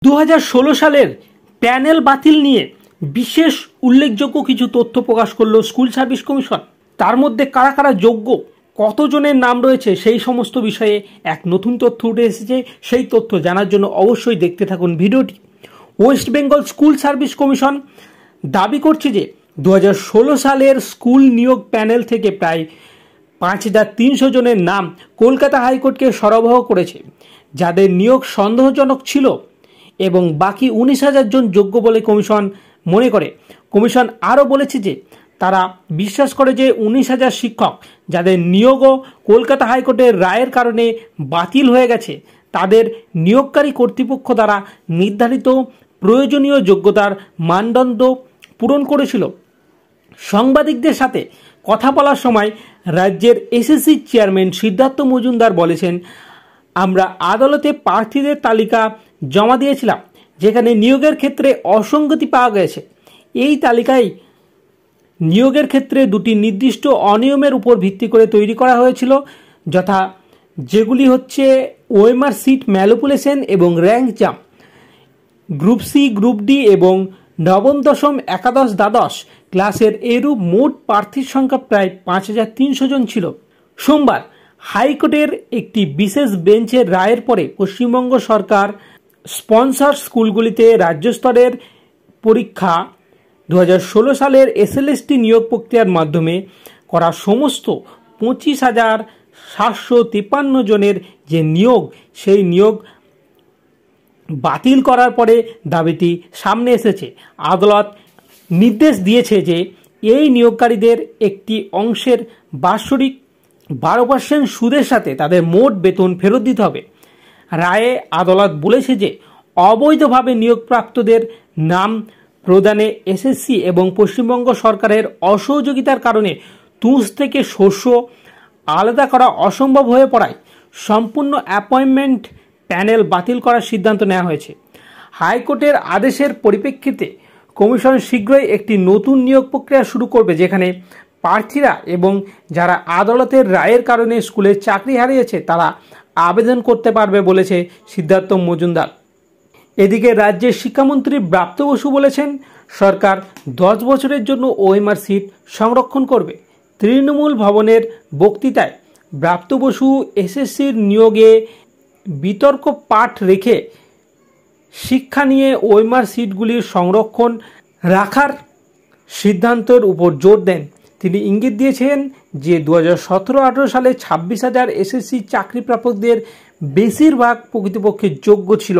2016 সালের প্যানেল বাতিল নিয়ে বিশেষ উল্লেখযোগ্য কিছু তথ্য প্রকাশ করলো স্কুল সার্ভিস কমিশন। তার মধ্যে কারা কারা যোগ্য, কতজনের নাম রয়েছে, সেই সমস্ত বিষয়ে এক নতুন তথ্য উঠে এসেছে। সেই তথ্য জানার জন্য অবশ্যই দেখতে থাকুন ভিডিওটি। West Bengal school service commission দাবি করছে যে 2016 সালের স্কুল নিয়োগ প্যানেল থেকে প্রায় 5300 জনের নাম কলকাতা হাইকোর্টকে সরবরাহ করেছে, যাদের নিয়োগ সন্দেহজনক ছিল, এবং বাকি 19,000 জন যোগ্য বলে কমিশন মনে করে। কমিশন আরও বলেছে যে তারা বিশ্বাস করে যে 19,000 শিক্ষক যাদের নিয়োগও কলকাতা হাইকোর্টের রায়ের কারণে বাতিল হয়ে গেছে, তাদের নিয়োগকারী কর্তৃপক্ষ দ্বারা নির্ধারিত প্রয়োজনীয় যোগ্যতার মানদণ্ড পূরণ করেছিল। সাংবাদিকদের সাথে কথা বলার সময় রাজ্যের এসএসসি চেয়ারম্যান সিদ্ধার্থ মজুমদার বলেছেন, আমরা আদালতে প্রার্থীদের তালিকা জমা দিয়েছিলাম, যেখানে নিয়োগের ক্ষেত্রে অসঙ্গতি পাওয়া গেছে। এই তালিকায় নিয়োগের ক্ষেত্রে দুটি নির্দিষ্ট অনিয়মের উপর ভিত্তি করে তৈরি করা হয়েছিল, যথা যেগুলি হচ্ছে ওএমআর সিট ম্যানিপুলেশন এবং rank jump. Group C, group D এবং নবম, দশম, একাদশ, দ্বাদশ ক্লাসের এরূপ মোট প্রার্থীর সংখ্যা প্রায় 5300 জন ছিল। সোমবার হাইকোর্টের একটি বিশেষ বেঞ্চের রায়ের পরে পশ্চিমবঙ্গ সরকার স্পন্সর স্কুলগুলিতে রাজ্য স্তরের পরীক্ষা 2016 সালের এসএলএসটি নিয়োগ প্রক্রিয়ার মাধ্যমে করা সমস্ত 25,753 জনের যে নিয়োগ, সেই নিয়োগ বাতিল করার পরে দাবিটি সামনে এসেছে। আদালত নির্দেশ দিয়েছে যে এই নিয়োগকারীদের একটি অংশের বাৎসরিক 12% সুদের সাথে তাদের মোট বেতন ফেরত দিতে হবে। রায়ে আদালত বলেছে যে অবৈধভাবে নিয়োগপ্রাপ্তদের নাম প্রদানে এসএসসি এবং পশ্চিমবঙ্গ সরকারের অসহযোগিতার কারণে তুষ থেকে শস্য আলাদা করা অসম্ভব হয়ে পড়ায় সম্পূর্ণ অ্যাপয়েন্টমেন্ট প্যানেল বাতিল করার সিদ্ধান্ত নেওয়া হয়েছে। হাইকোর্টের আদেশের পরিপ্রেক্ষিতে কমিশন শীঘ্রই একটি নতুন নিয়োগ প্রক্রিয়া শুরু করবে, যেখানে প্রার্থীরা এবং যারা আদালতের রায়ের কারণে স্কুলের চাকরি হারিয়েছে তারা আবেদন করতে পারবে বলেছে সিদ্ধার্থ মজুমদার। এদিকে রাজ্যের শিক্ষামন্ত্রী ব্রাত্য বসু বলেছেন, সরকার 10 বছরের জন্য ওএমআর সিট সংরক্ষণ করবে। তৃণমূল ভবনের বক্তৃতায় ব্রাত্য বসু এসএসসির নিয়োগে বিতর্ক পাঠ রেখে শিক্ষা নিয়ে ওএমআর সিটগুলির সংরক্ষণ রাখার সিদ্ধান্তের উপর জোর দেন। তিনি ইঙ্গিত দিয়েছেন যে 2017-18 সালে 26,000 এসএসসি চাকরিপ্রাপকদের বেশিরভাগ প্রকৃতপক্ষে যোগ্য ছিল।